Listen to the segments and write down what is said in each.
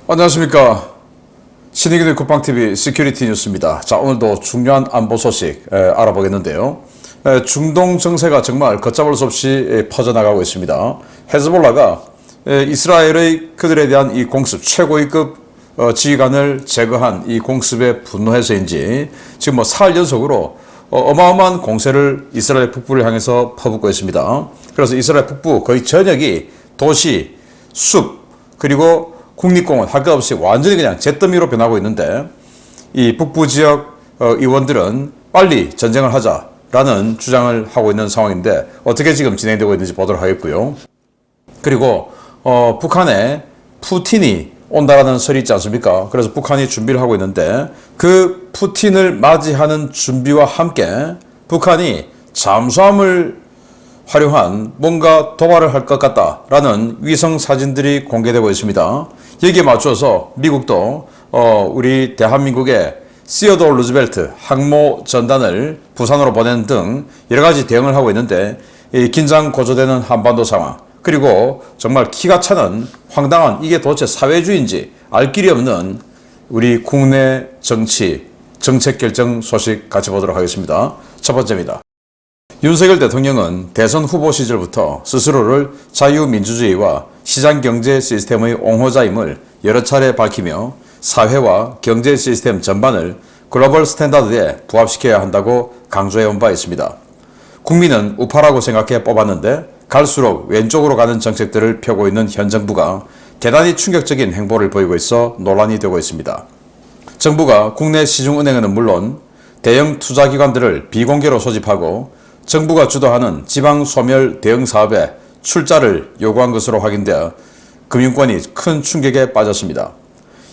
안녕하십니까. 신의균의 국방TV 시큐리티 뉴스입니다. 자, 오늘도 중요한 안보 소식 알아보겠는데요. 중동 정세가 정말 걷잡을 수 없이 퍼져나가고 있습니다. 헤즈볼라가 이스라엘의 그들에 대한 이 공습, 최고위급 지휘관을 제거한 이 공습에 분노해서인지 지금 사흘 연속으로 어마어마한 공세를 이스라엘 북부를 향해서 퍼붓고 있습니다. 그래서 이스라엘 북부 거의 전역이 도시, 숲, 그리고 국립공원 할 것 없이 완전히 그냥 잿더미로 변하고 있는데, 이 북부 지역 의원들은 빨리 전쟁을 하자라는 주장을 하고 있는 상황인데, 어떻게 지금 진행되고 있는지 보도록 하겠고요. 그리고 북한에 푸틴이 온다라는 설이 있지 않습니까? 그래서 북한이 준비를 하고 있는데, 그 푸틴을 맞이하는 준비와 함께 북한이 잠수함을 활용한 뭔가 도발을 할 것 같다라는 위성 사진들이 공개되고 있습니다. 여기에 맞춰서 미국도 우리 대한민국의 시어도어 루즈벨트 항모 전단을 부산으로 보내는 등 여러 가지 대응을 하고 있는데, 이 긴장 고조되는 한반도 상황, 그리고 정말 기가 차는 황당한, 이게 도대체 사회주의인지 알 길이 없는 우리 국내 정치, 정책 결정 소식 같이 보도록 하겠습니다. 첫 번째입니다. 윤석열 대통령은 대선 후보 시절부터 스스로를 자유민주주의와 시장경제 시스템의 옹호자임을 여러 차례 밝히며 사회와 경제 시스템 전반을 글로벌 스탠다드에 부합시켜야 한다고 강조해온 바 있습니다. 국민은 우파라고 생각해 뽑았는데 갈수록 왼쪽으로 가는 정책들을 펴고 있는 현 정부가 대단히 충격적인 행보를 보이고 있어 논란이 되고 있습니다. 정부가 국내 시중은행은 물론 대형 투자기관들을 비공개로 소집하고 정부가 주도하는 지방소멸 대응 사업에 출자를 요구한 것으로 확인되어 금융권이 큰 충격에 빠졌습니다.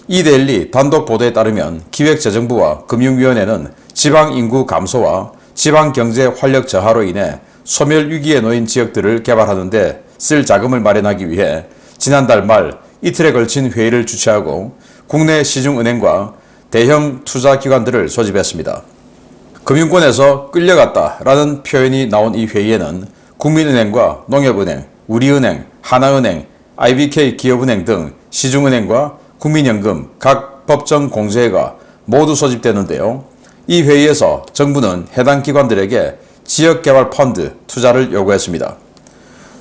이데일리 단독 보도에 따르면 기획재정부와 금융위원회는 지방인구 감소와 지방경제 활력 저하로 인해 소멸 위기에 놓인 지역들을 개발하는 데 쓸 자금을 마련하기 위해 지난달 말 이틀에 걸친 회의를 주최하고 국내 시중은행과 대형 투자기관들을 소집했습니다. 금융권에서 끌려갔다라는 표현이 나온 이 회의에는 국민은행과 농협은행, 우리은행, 하나은행, IBK 기업은행 등 시중은행과 국민연금, 각 법정 공제회가 모두 소집되는데요. 이 회의에서 정부는 해당 기관들에게 지역개발 펀드 투자를 요구했습니다.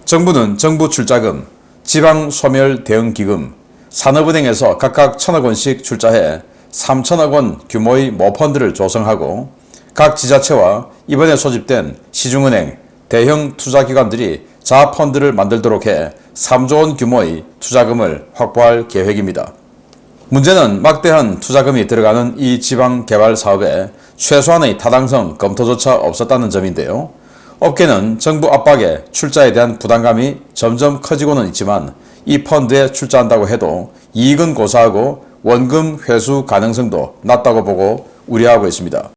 정부는 정부 출자금, 지방소멸 대응기금, 산업은행에서 각각 1,000억 원씩 출자해 3,000억 원 규모의 모펀드를 조성하고 각 지자체와 이번에 소집된 시중은행, 대형 투자기관들이 자펀드를 만들도록 해 3조 원 규모의 투자금을 확보할 계획입니다. 문제는 막대한 투자금이 들어가는 이 지방개발 사업에 최소한의 타당성 검토조차 없었다는 점인데요. 업계는 정부 압박에 출자에 대한 부담감이 점점 커지고는 있지만 이 펀드에 출자한다고 해도 이익은 고사하고 원금 회수 가능성도 낮다고 보고 우려하고 있습니다.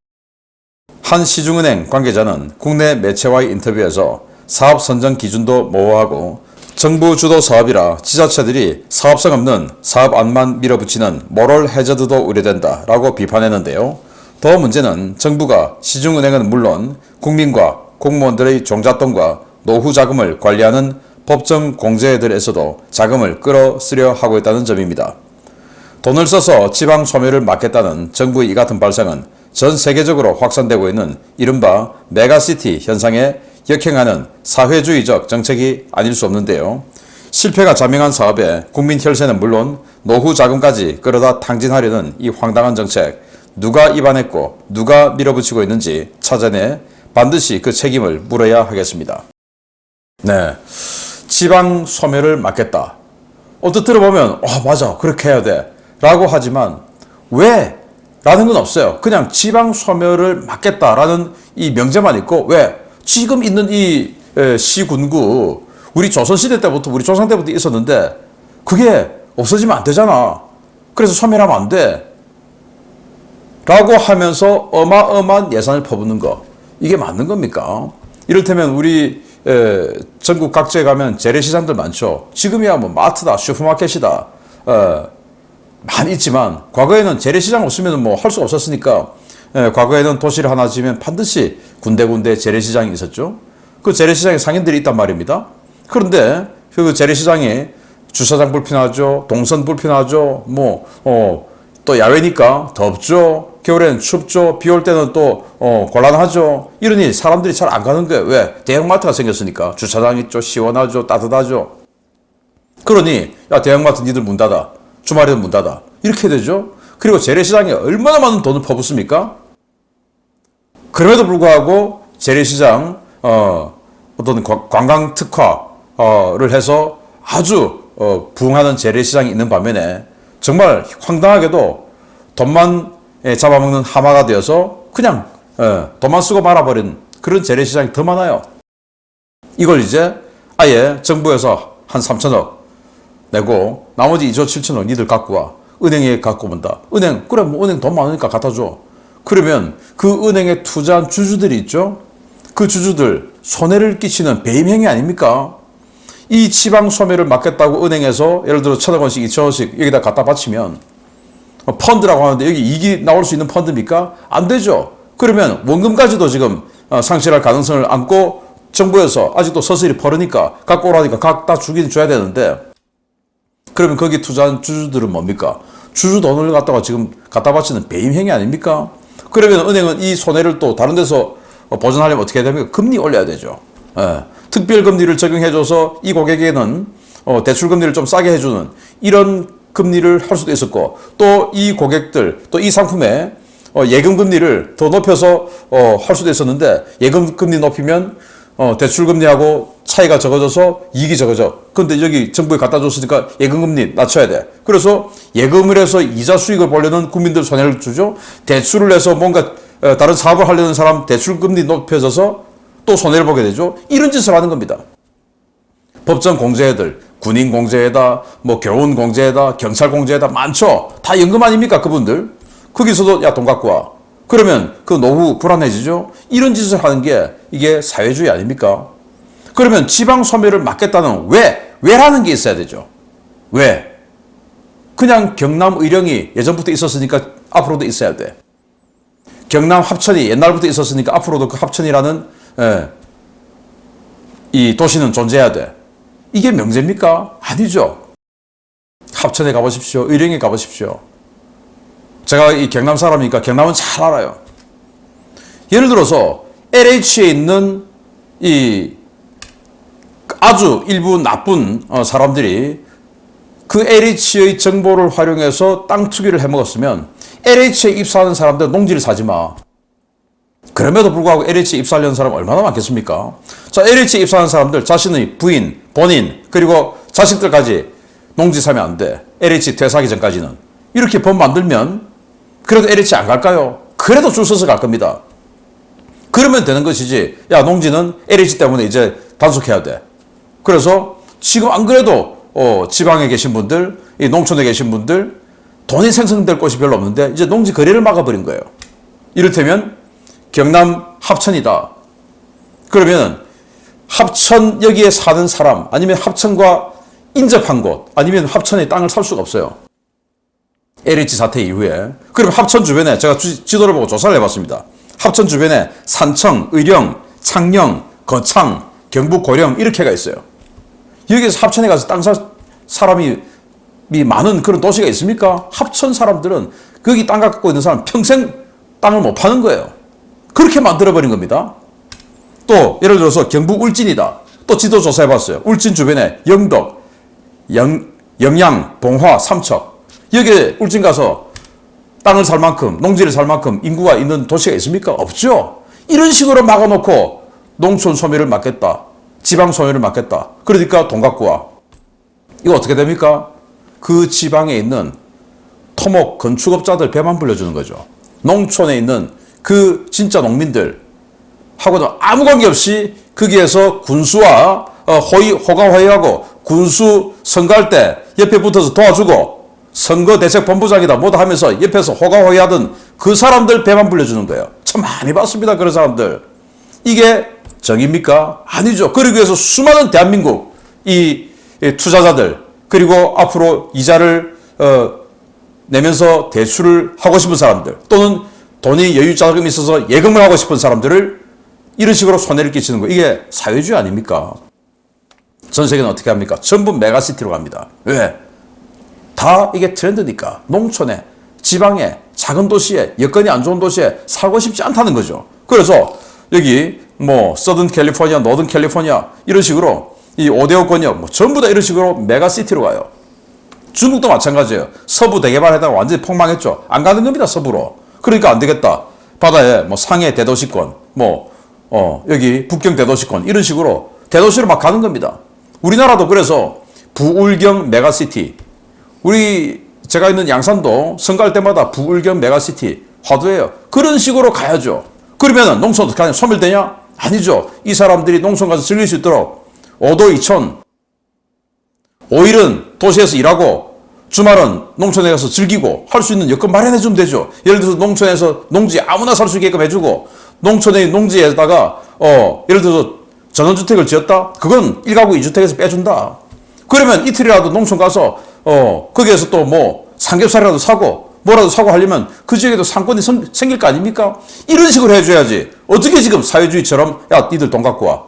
한 시중은행 관계자는 국내 매체와의 인터뷰에서 사업 선정 기준도 모호하고 정부 주도 사업이라 지자체들이 사업성 없는 사업안만 밀어붙이는 모럴 해저드도 우려된다 라고 비판했는데요. 더 문제는 정부가 시중은행은 물론 국민과 공무원들의 종잣돈과 노후 자금을 관리하는 법정 공제들에서도 자금을 끌어쓰려 하고 있다는 점입니다. 돈을 써서 지방 소멸을 막겠다는 정부의 이 같은 발상은 전 세계적으로 확산되고 있는 이른바 메가시티 현상에 역행하는 사회주의적 정책이 아닐 수 없는데요. 실패가 자명한 사업에 국민 혈세는 물론 노후 자금까지 끌어다 탕진하려는 이 황당한 정책, 누가 입안했고 누가 밀어붙이고 있는지 찾아내 반드시 그 책임을 물어야 하겠습니다. 네, 지방 소멸을 막겠다. 언뜻 들어보면 맞아, 그렇게 해야 돼 라고 하지만 왜? 라는 건 없어요. 그냥 지방 소멸을 막겠다라는 이 명제만 있고, 왜? 지금 있는 이 시군구, 우리 조선시대 때부터, 우리 조상 때부터 있었는데 그게 없어지면 안 되잖아. 그래서 소멸하면 안 돼. 라고 하면서 어마어마한 예산을 퍼붓는 거, 이게 맞는 겁니까? 이를테면 우리 전국 각지에 가면 재래시장들 많죠. 지금이야 뭐 마트다, 슈퍼마켓이다, 많이 있지만 과거에는 재래시장 없으면 뭐 할 수 없었으니까, 과거에는 도시를 하나 지으면 반드시 군데군데 재래시장이 있었죠. 그 재래시장에 상인들이 있단 말입니다. 그런데 그 재래시장에 주차장 불편하죠. 동선 불편하죠. 또 야외니까 덥죠. 겨울에는 춥죠. 비 올 때는 또 곤란하죠. 이러니 사람들이 잘 안 가는 거예요. 왜? 대형마트가 생겼으니까. 주차장 있죠. 시원하죠. 따뜻하죠. 그러니 야, 대형마트 니들 문 닫아. 주말에는 문 닫아. 이렇게 되죠. 그리고 재래시장에 얼마나 많은 돈을 퍼붓습니까? 그럼에도 불구하고 재래시장 어떤 관광 특화를 해서 아주 부흥하는 재래시장이 있는 반면에 정말 황당하게도 돈만 잡아먹는 하마가 되어서 그냥 돈만 쓰고 말아버린 그런 재래시장이 더 많아요. 이걸 이제 아예 정부에서 한 3천억 내고 나머지 2조 7천억 니들 갖고 와. 은행에 갖고 온다. 은행, 그래 뭐 은행 돈 많으니까 갖다 줘. 그러면 그 은행에 투자한 주주들이 있죠. 그 주주들 손해를 끼치는 배임행위 아닙니까? 이 지방 소매를 막겠다고 은행에서 예를 들어 1,000억 원씩 2,000원씩 여기다 갖다 바치면 펀드라고 하는데 여기 이익이 나올 수 있는 펀드입니까? 안 되죠. 그러면 원금까지도 지금 상실할 가능성을 안고 정부에서 아직도 서슬이 벌으니까 갖고 오라니까 갖다 주긴 줘야 되는데 그러면 거기 투자한 주주들은 뭡니까? 주주 돈을 갖다가 지금 갖다 바치는 배임행위 아닙니까? 그러면 은행은 이 손해를 또 다른 데서 보전하려면 어떻게 해야 됩니까? 금리 올려야 되죠. 특별금리를 적용해줘서 이 고객에게는 대출금리를 좀 싸게 해주는 이런 금리를 할 수도 있었고 또 이 고객들 또 이 상품에 예금금리를 더 높여서 할 수도 있었는데 예금금리 높이면 대출금리하고 차이가 적어져서 이익이 적어져. 근데 여기 정부에 갖다 줬으니까 예금금리 낮춰야 돼. 그래서 예금을 해서 이자 수익을 보려는 국민들 손해를 주죠. 대출을 해서 뭔가 다른 사업을 하려는 사람 대출금리 높여져서 또 손해를 보게 되죠. 이런 짓을 하는 겁니다. 법정 공제회들, 군인 공제회다, 뭐 교원 공제회다, 경찰 공제회다 많죠. 다 연금 아닙니까 그분들? 거기서도 야 돈 갖고 와. 그러면 그 노후 불안해지죠. 이런 짓을 하는 게 이게 사회주의 아닙니까? 그러면 지방 소멸을 막겠다는 왜라는 게 있어야 되죠. 왜? 그냥 경남 의령이 예전부터 있었으니까 앞으로도 있어야 돼. 경남 합천이 옛날부터 있었으니까 앞으로도 그 합천이라는 이 도시는 존재해야 돼. 이게 명제입니까? 아니죠. 합천에 가보십시오. 의령에 가보십시오. 제가 이 경남 사람이니까 경남은 잘 알아요. 예를 들어서 LH에 있는 이 아주 일부 나쁜 사람들이 그 LH의 정보를 활용해서 땅 투기를 해먹었으면 LH에 입사하는 사람들 농지를 사지 마. 그럼에도 불구하고 LH에 입사하려는 사람 얼마나 많겠습니까? 자, LH에 입사하는 사람들 자신의 부인, 본인, 그리고 자식들까지 농지 사면 안 돼. LH 퇴사하기 전까지는. 이렇게 법 만들면 그래도 LH 안 갈까요? 그래도 줄 서서 갈 겁니다. 그러면 되는 것이지. 야, 농지는 LH 때문에 이제 단속해야 돼. 그래서 지금 안 그래도 지방에 계신 분들, 이 농촌에 계신 분들 돈이 생성될 곳이 별로 없는데 이제 농지 거래를 막아버린 거예요. 이를테면 경남 합천이다. 그러면 합천 여기에 사는 사람 아니면 합천과 인접한 곳 아니면 합천의 땅을 살 수가 없어요. LH 사태 이후에. 그럼 합천 주변에 제가 지도를 보고 조사를 해봤습니다. 합천 주변에 산청, 의령, 창녕, 거창, 경북 고령 이렇게가 있어요. 여기에서 합천에 가서 땅 살 사람이 많은 그런 도시가 있습니까? 합천 사람들은 거기 땅 갖고 있는 사람 평생 땅을 못 파는 거예요. 그렇게 만들어버린 겁니다. 또 예를 들어서 경북 울진이다. 또 지도 조사해봤어요. 울진 주변에 영덕, 영양, 봉화, 삼척. 여기에 울진 가서 땅을 살 만큼, 농지를 살 만큼 인구가 있는 도시가 있습니까? 없죠. 이런 식으로 막아놓고 농촌 소멸을 막겠다. 지방 소멸을 막겠다. 그러니까 돈 갖고 와. 이거 어떻게 됩니까? 그 지방에 있는 토목, 건축업자들 배만 불려주는 거죠. 농촌에 있는 그 진짜 농민들 하고는 아무 관계없이 거기에서 군수와 호가호위하고 군수 선거할 때 옆에 붙어서 도와주고 선거 대책 본부장이다 뭐다 하면서 옆에서 호가호위하던 그 사람들 배만 불려주는 거예요. 참 많이 봤습니다. 그런 사람들. 이게 정의입니까? 아니죠. 그러기 위해서 수많은 대한민국 이 투자자들 그리고 앞으로 이자를 내면서 대출을 하고 싶은 사람들 또는 돈이 여유 자금이 있어서 예금을 하고 싶은 사람들을 이런 식으로 손해를 끼치는 거 이게 사회주의 아닙니까? 전 세계는 어떻게 합니까? 전부 메가시티로 갑니다. 왜? 다 이게 트렌드니까. 농촌에, 지방에, 작은 도시에, 여건이 안 좋은 도시에 살고 싶지 않다는 거죠. 그래서 여기 뭐 서든 캘리포니아, 노든 캘리포니아 이런 식으로 이 5대5 권역 뭐 전부 다 이런 식으로 메가시티로 가요. 중국도 마찬가지예요. 서부 대개발하다가 완전히 폭망했죠. 안 가는 겁니다, 서부로. 그러니까 안 되겠다. 바다에 뭐 상해 대도시권, 여기 북경 대도시권 이런 식으로 대도시로 막 가는 겁니다. 우리나라도 그래서 부울경 메가시티. 제가 있는 양산도 선거할 때마다 부울경 메가시티 화두예요. 그런 식으로 가야죠. 그러면은 농촌 어떻게 하냐? 소멸되냐? 아니죠. 이 사람들이 농촌 가서 즐길 수 있도록 5도 2촌 5일은 도시에서 일하고 주말은 농촌에 가서 즐기고 할 수 있는 여건 마련해 주면 되죠. 예를 들어서 농촌에서 농지 아무나 살 수 있게끔 해주고 농촌의 농지에다가 예를 들어서 전원주택을 지었다? 그건 1가구 2주택에서 빼준다. 그러면 이틀이라도 농촌 가서 거기에서 또 뭐 삼겹살이라도 사고 뭐라도 사고 하려면 그 지역에도 상권이 생길 거 아닙니까? 이런 식으로 해줘야지. 어떻게 지금 사회주의처럼 야 니들 돈 갖고 와.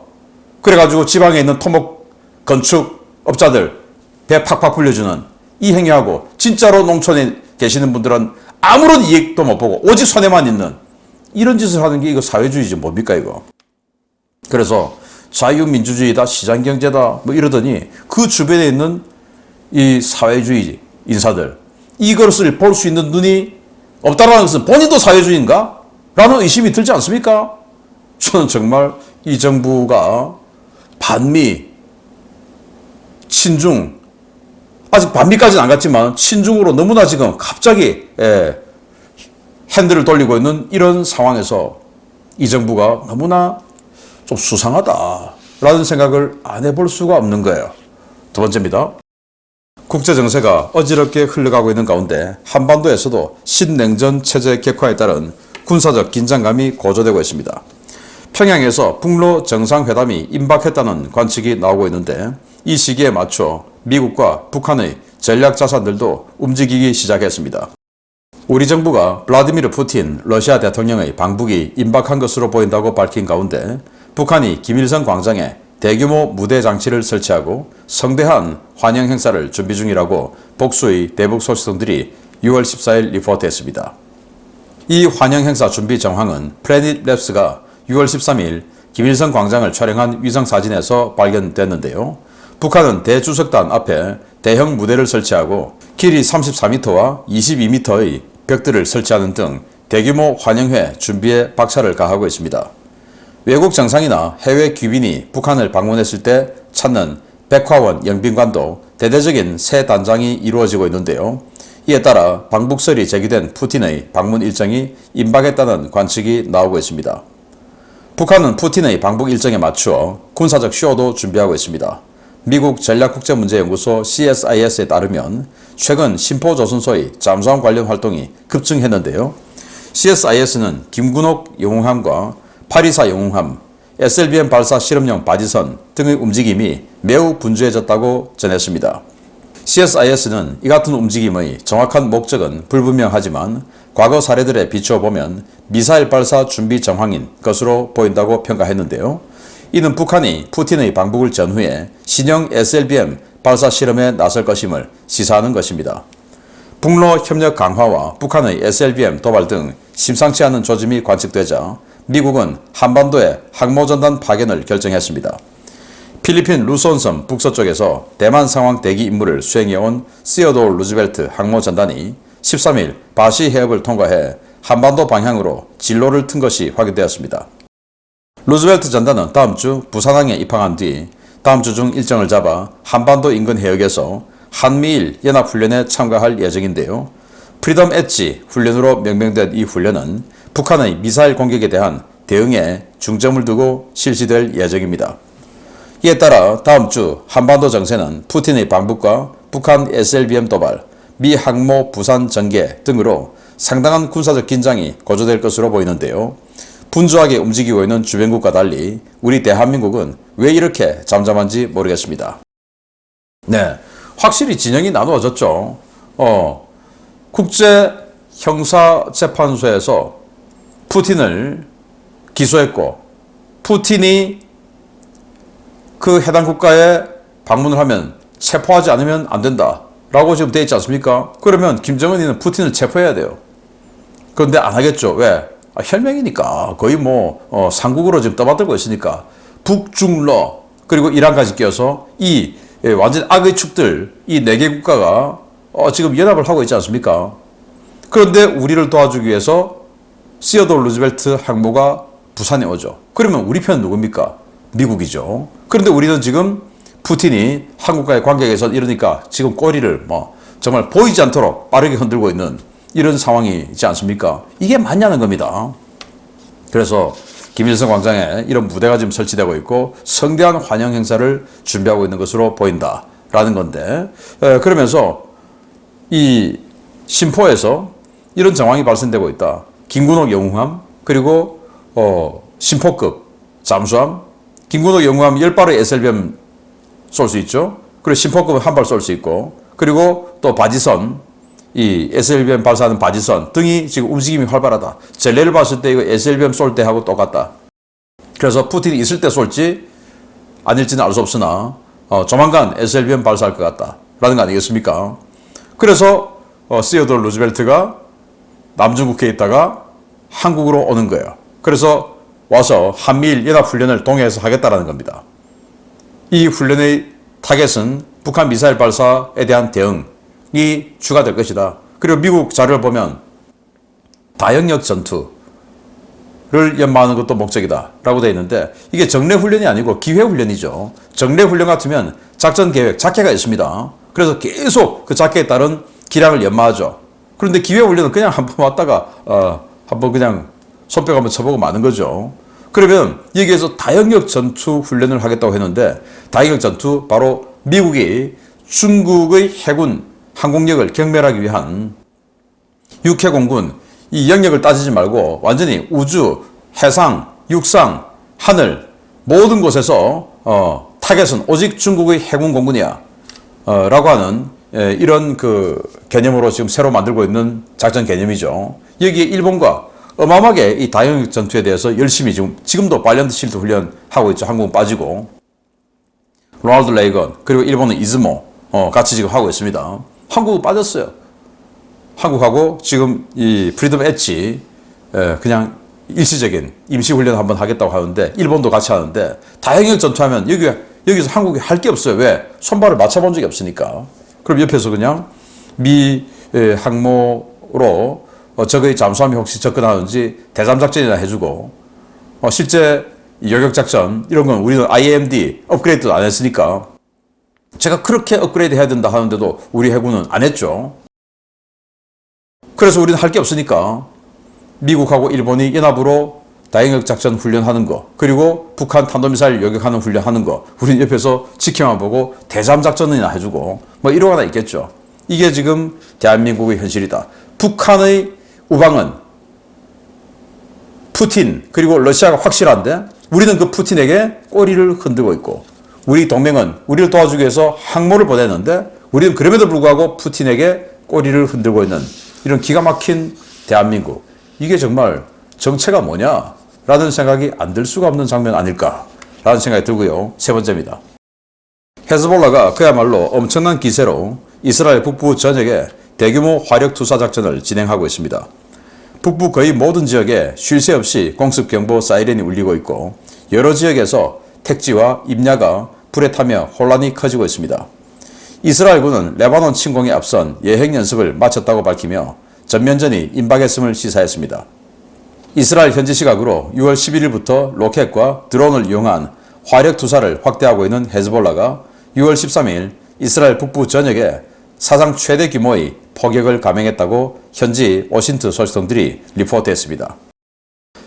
그래가지고 지방에 있는 토목 건축 업자들 배 팍팍 불려주는 이 행위하고 진짜로 농촌에 계시는 분들은 아무런 이익도 못 보고 오직 손해만 있는 이런 짓을 하는 게 이거 사회주의지 뭡니까 이거. 그래서 자유민주주의다 시장경제다 뭐 이러더니 그 주변에 있는 이 사회주의 인사들 이것을 볼 수 있는 눈이 없다라는 것은 본인도 사회주의인가? 라는 의심이 들지 않습니까? 저는 정말 이 정부가 반미, 친중, 아직 반미까지는 안 갔지만 친중으로 너무나 지금 갑자기 핸들을 돌리고 있는 이런 상황에서 이 정부가 너무나 좀 수상하다라는 생각을 안 해볼 수가 없는 거예요. 두 번째입니다. 국제 정세가 어지럽게 흘러가고 있는 가운데 한반도에서도 신냉전 체제 격화에 따른 군사적 긴장감이 고조되고 있습니다. 평양에서 북로 정상회담이 임박했다는 관측이 나오고 있는데 이 시기에 맞춰 미국과 북한의 전략 자산들도 움직이기 시작했습니다. 우리 정부가 블라디미르 푸틴 러시아 대통령의 방북이 임박한 것으로 보인다고 밝힌 가운데 북한이 김일성 광장에 대규모 무대 장치를 설치하고 성대한 환영 행사를 준비 중이라고 복수의 대북 소식통들이 6월 14일 리포트했습니다. 이 환영 행사 준비 정황은 플래닛 랩스가 6월 13일 김일성 광장을 촬영한 위성 사진에서 발견됐는데요. 북한은 대주석단 앞에 대형 무대를 설치하고 길이 34m와 22m의 벽들을 설치하는 등 대규모 환영회 준비에 박차를 가하고 있습니다. 외국 정상이나 해외 귀빈이 북한을 방문했을 때 찾는 백화원 영빈관도 대대적인 새 단장이 이루어지고 있는데요. 이에 따라 방북설이 제기된 푸틴의 방문 일정이 임박했다는 관측이 나오고 있습니다. 북한은 푸틴의 방북 일정에 맞추어 군사적 쇼도 준비하고 있습니다. 미국 전략국제문제연구소 CSIS에 따르면 최근 심포조선소의 잠수함 관련 활동이 급증했는데요. CSIS는 김군옥 영웅함과 824 영웅함, SLBM 발사 실험용 바지선 등의 움직임이 매우 분주해졌다고 전했습니다. CSIS는 이 같은 움직임의 정확한 목적은 불분명하지만 과거 사례들에 비추어 보면 미사일 발사 준비 정황인 것으로 보인다고 평가했는데요. 이는 북한이 푸틴의 방북을 전후에 신형 SLBM 발사 실험에 나설 것임을 시사하는 것입니다. 북로 협력 강화와 북한의 SLBM 도발 등 심상치 않은 조짐이 관측되자 미국은 한반도에 항모전단 파견을 결정했습니다. 필리핀 루손섬 북서쪽에서 대만 상황 대기 임무를 수행해온 시어도어 루즈벨트 항모전단이 13일 바시 해협을 통과해 한반도 방향으로 진로를 튼 것이 확인되었습니다. 루즈벨트 전단은 다음 주 부산항에 입항한 뒤 다음 주 중 일정을 잡아 한반도 인근 해역에서 한미일 연합훈련에 참가할 예정인데요. 프리덤 엣지 훈련으로 명명된 이 훈련은 북한의 미사일 공격에 대한 대응에 중점을 두고 실시될 예정입니다. 이에 따라 다음 주 한반도 정세는 푸틴의 방북과 북한 SLBM 도발, 미 항모 부산 전개 등으로 상당한 군사적 긴장이 고조될 것으로 보이는데요. 분주하게 움직이고 있는 주변국과 달리 우리 대한민국은 왜 이렇게 잠잠한지 모르겠습니다. 네, 확실히 진영이 나누어졌죠. 국제형사재판소에서 푸틴을 기소했고 푸틴이 그 해당 국가의 방문을 하면 체포하지 않으면 안 된다 라고 지금 돼 있지 않습니까? 그러면 김정은이는 푸틴을 체포해야 돼요. 그런데 안 하겠죠. 왜? 혈맹이니까. 거의 삼국으로 지금 떠받들고 있으니까. 북중러 그리고 이란까지 끼어서 이 완전 악의 축들 이 4개 국가가 지금 연합을 하고 있지 않습니까? 그런데 우리를 도와주기 위해서 시어도 루즈벨트 항모가 부산에 오죠. 그러면 우리 편은 누굽니까? 미국이죠. 그런데 우리는 지금 푸틴이 한국과의 관계에 서 이러니까 지금 꼬리를 정말 보이지 않도록 빠르게 흔들고 있는 이런 상황이지 않습니까? 이게 맞냐는 겁니다. 그래서 김일성 광장에 이런 무대가 지금 설치되고 있고 성대한 환영 행사를 준비하고 있는 것으로 보인다라는 건데, 그러면서 이 심포에서 이런 정황이 발생되고 있다. 김군옥 영웅함 그리고 심포급 잠수함, 김군옥 영웅함 10발의 SLBM 쏠 수 있죠. 그리고 심포급은 한 발 쏠 수 있고, 그리고 또 바지선, 이 SLBM 발사하는 바지선 등이 지금 움직임이 활발하다. 젤레를 봤을 때 이거 SLBM 쏠 때하고 똑같다. 그래서 푸틴이 있을 때 쏠지 아닐지는 알 수 없으나 조만간 SLBM 발사할 것 같다라는 거 아니겠습니까? 그래서 시어도어 루즈벨트가 남중국해에 있다가 한국으로 오는 거예요. 그래서 와서 한미일 연합훈련을 동해에서 하겠다라는 겁니다. 이 훈련의 타겟은 북한 미사일 발사에 대한 대응이 주가 될 것이다. 그리고 미국 자료를 보면 다영역 전투를 연마하는 것도 목적이다 라고 되어 있는데, 이게 정례훈련이 아니고 기회훈련이죠. 정례훈련 같으면 작전계획, 작계가 있습니다. 그래서 계속 그 작계에 따른 기량을 연마하죠. 그런데 기회훈련은 그냥 한번 왔다가 한번 그냥 손뼉 한번 쳐보고 마는 거죠. 그러면 여기에서 다영역 전투 훈련을 하겠다고 했는데, 다영역 전투 바로 미국이 중국의 해군 항공력을 경멸하기 위한 육해공군 이 영역을 따지지 말고 완전히 우주, 해상, 육상, 하늘 모든 곳에서 타겟은 오직 중국의 해군 공군이야 라고 하는 이런 그 개념으로 지금 새로 만들고 있는 작전 개념이죠. 여기에 일본과 어마어마하게 이 다영역 전투에 대해서 열심히 지금도 발리언트 실드 훈련하고 있죠. 한국은 빠지고. 로널드 레이건 그리고 일본은 이즈모 같이 지금 하고 있습니다. 한국은 빠졌어요. 한국하고 지금 이 프리덤 엣지 그냥 일시적인 임시 훈련 한번 하겠다고 하는데, 일본도 같이 하는데, 다영역 전투하면 여기서 한국이 할 게 없어요. 왜? 손발을 맞춰본 적이 없으니까. 그럼 옆에서 그냥 미 항모로 적의 잠수함이 혹시 접근하는지 대잠작전이나 해주고, 실제 요격작전 이런 건 우리는 IAMD 업그레이드도 안 했으니까, 제가 그렇게 업그레이드 해야 된다 하는데도 우리 해군은 안 했죠. 그래서 우리는 할 게 없으니까 미국하고 일본이 연합으로 다영역 작전 훈련하는 거, 그리고 북한 탄도미사일 요격하는 훈련하는 거, 우리는 옆에서 지켜만 보고 대잠작전이나 해주고 이러거나 있겠죠. 이게 지금 대한민국의 현실이다. 북한의 우방은 푸틴 그리고 러시아가 확실한데, 우리는 그 푸틴에게 꼬리를 흔들고 있고, 우리 동맹은 우리를 도와주기 위해서 항모를 보내는데 우리는 그럼에도 불구하고 푸틴에게 꼬리를 흔들고 있는 이런 기가 막힌 대한민국, 이게 정말 정체가 뭐냐 라는 생각이 안 들 수가 없는 장면 아닐까 라는 생각이 들고요. 세 번째입니다. 헤즈볼라가 그야말로 엄청난 기세로 이스라엘 북부 전역에 대규모 화력 투사 작전을 진행하고 있습니다. 북부 거의 모든 지역에 쉴 새 없이 공습경보 사이렌이 울리고 있고, 여러 지역에서 택지와 임야가 불에 타며 혼란이 커지고 있습니다. 이스라엘군은 레바논 침공에 앞선 예행 연습을 마쳤다고 밝히며 전면전이 임박했음을 시사했습니다. 이스라엘 현지 시각으로 6월 11일부터 로켓과 드론을 이용한 화력 투사를 확대하고 있는 헤즈볼라가 6월 13일 이스라엘 북부 전역에 사상 최대 규모의 포격을 감행했다고 현지 오신트 소식통들이 리포트했습니다.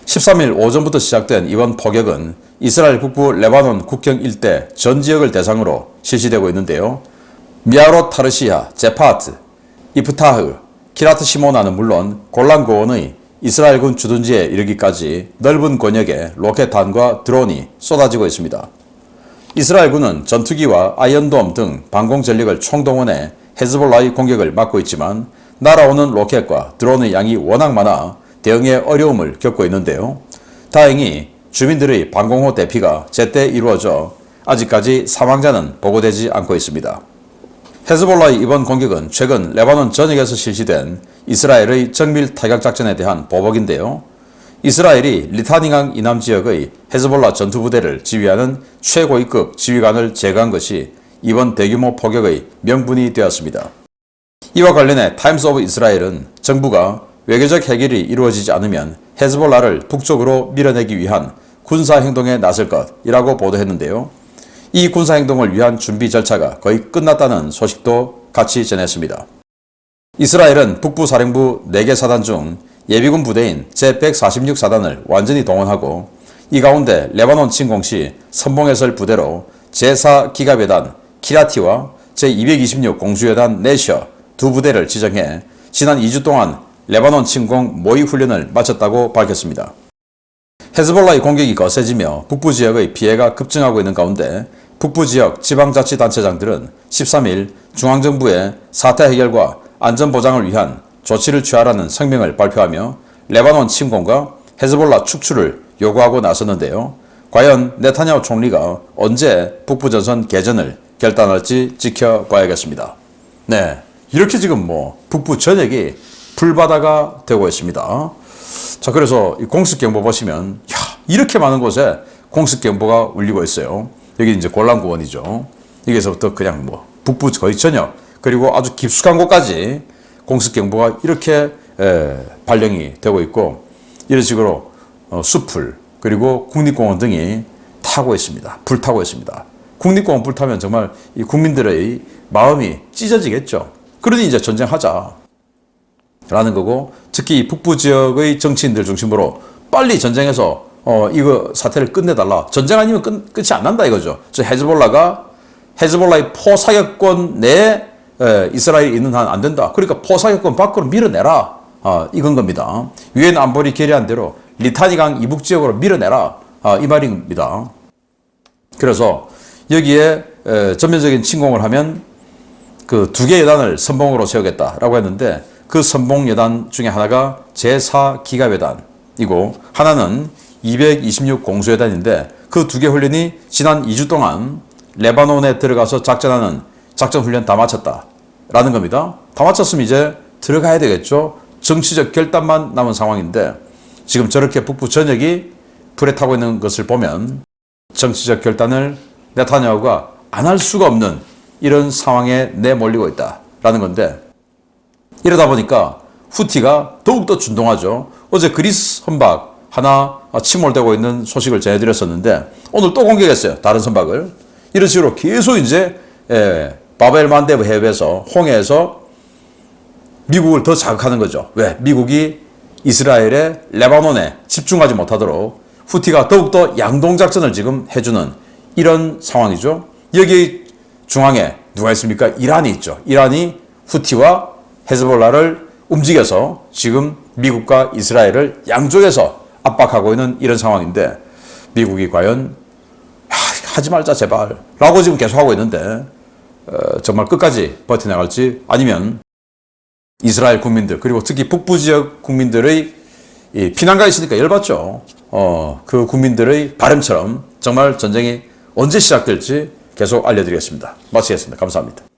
13일 오전부터 시작된 이번 포격은 이스라엘 북부 레바논 국경 일대 전 지역을 대상으로 실시되고 있는데요. 미아롯 타르시아, 제파트, 이프타흐, 키라트 시모나는 물론 골란 고원의 이스라엘군 주둔지에 이르기까지 넓은 권역에 로켓탄과 드론이 쏟아지고 있습니다. 이스라엘군은 전투기와 아이언돔 등 방공 전력을 총동원해 헤즈볼라의 공격을 막고 있지만, 날아오는 로켓과 드론의 양이 워낙 많아 대응에 어려움을 겪고 있는데요. 다행히 주민들의 방공호 대피가 제때 이루어져 아직까지 사망자는 보고되지 않고 있습니다. 헤즈볼라의 이번 공격은 최근 레바논 전역에서 실시된 이스라엘의 정밀 타격 작전에 대한 보복인데요. 이스라엘이 리타니강 이남 지역의 헤즈볼라 전투부대를 지휘하는 최고위급 지휘관을 제거한 것이 이번 대규모 포격의 명분이 되었습니다. 이와 관련해 타임스 오브 이스라엘은 정부가 외교적 해결이 이루어지지 않으면 헤즈볼라를 북쪽으로 밀어내기 위한 군사행동에 나설 것이라고 보도했는데요. 이 군사행동을 위한 준비 절차가 거의 끝났다는 소식도 같이 전했습니다. 이스라엘은 북부사령부 4개 사단 중 예비군 부대인 제146사단을 완전히 동원하고 이 가운데 레바논 침공 시 선봉에 설 부대로 제4기갑여단 키라티와 제226 공수여단 네셔 두 부대를 지정해 지난 2주 동안 레바논 침공 모의 훈련을 마쳤다고 밝혔습니다. 헤즈볼라의 공격이 거세지며 북부 지역의 피해가 급증하고 있는 가운데 북부 지역 지방자치단체장들은 13일 중앙정부의 사태 해결과 안전보장을 위한 조치를 취하라는 성명을 발표하며 레바논 침공과 헤즈볼라 축출을 요구하고 나섰는데요. 과연 네타냐후 총리가 언제 북부전선 개전을 결단할지 지켜봐야겠습니다. 네, 이렇게 지금 북부 전역이 불바다가 되고 있습니다. 자, 그래서 이 공습경보 보시면 이렇게 많은 곳에 공습경보가 울리고 있어요. 여기 이제 골란구원이죠. 여기서부터 그냥 북부 거의 전역 그리고 아주 깊숙한 곳까지 공습경보가 이렇게 발령이 되고 있고 이런 식으로 숲을 그리고 국립공원 등이 타고 있습니다. 불타고 있습니다. 국립공원 불타면 정말 이 국민들의 마음이 찢어지겠죠. 그러니 이제 전쟁하자 라는 거고 특히 이 북부 지역의 정치인들 중심으로 빨리 전쟁해서 이거 사태를 끝내달라. 전쟁 아니면 끝이 안 난다 이거죠. 저 헤즈볼라의 포사격권 내에 이스라엘이 있는 한 안 된다. 그러니까 포사격권 밖으로 밀어내라. 이건 겁니다. 유엔 안보리 결의한 대로 리타니강 이북 지역으로 밀어내라. 이 말입니다. 그래서 여기에 전면적인 침공을 하면 그 2개 여단을 선봉으로 세우겠다라고 했는데 그 선봉 여단 중에 하나가 제4기갑여단이고 하나는 226 공수여단인데 그 2개 훈련이 지난 2주 동안 레바논에 들어가서 작전하는 작전 훈련 다 마쳤다라는 겁니다. 다 마쳤으면 이제 들어가야 되겠죠. 정치적 결단만 남은 상황인데 지금 저렇게 북부 전역이 불에 타고 있는 것을 보면 정치적 결단을 네타냐후가 안 할 수가 없는 이런 상황에 내몰리고 있다라는 건데 이러다 보니까 후티가 더욱더 준동하죠. 어제 그리스 선박 하나 침몰되고 있는 소식을 전해드렸었는데 오늘 또 공격했어요. 다른 선박을. 이런 식으로 계속 이제 바벨 만데브 해협에서 홍해에서 미국을 더 자극하는 거죠. 왜? 미국이 이스라엘의 레바논에 집중하지 못하도록 후티가 더욱더 양동작전을 지금 해주는 이런 상황이죠. 여기 중앙에 누가 있습니까? 이란이 있죠. 이란이 후티와 헤즈볼라를 움직여서 지금 미국과 이스라엘을 양쪽에서 압박하고 있는 이런 상황인데 미국이 과연 하지 말자 제발 라고 지금 계속하고 있는데 정말 끝까지 버텨나갈지 아니면 이스라엘 국민들 그리고 특히 북부 지역 국민들의 피난가 있으니까 열받죠. 그 국민들의 바람처럼 정말 전쟁이 언제 시작될지 계속 알려드리겠습니다. 마치겠습니다. 감사합니다.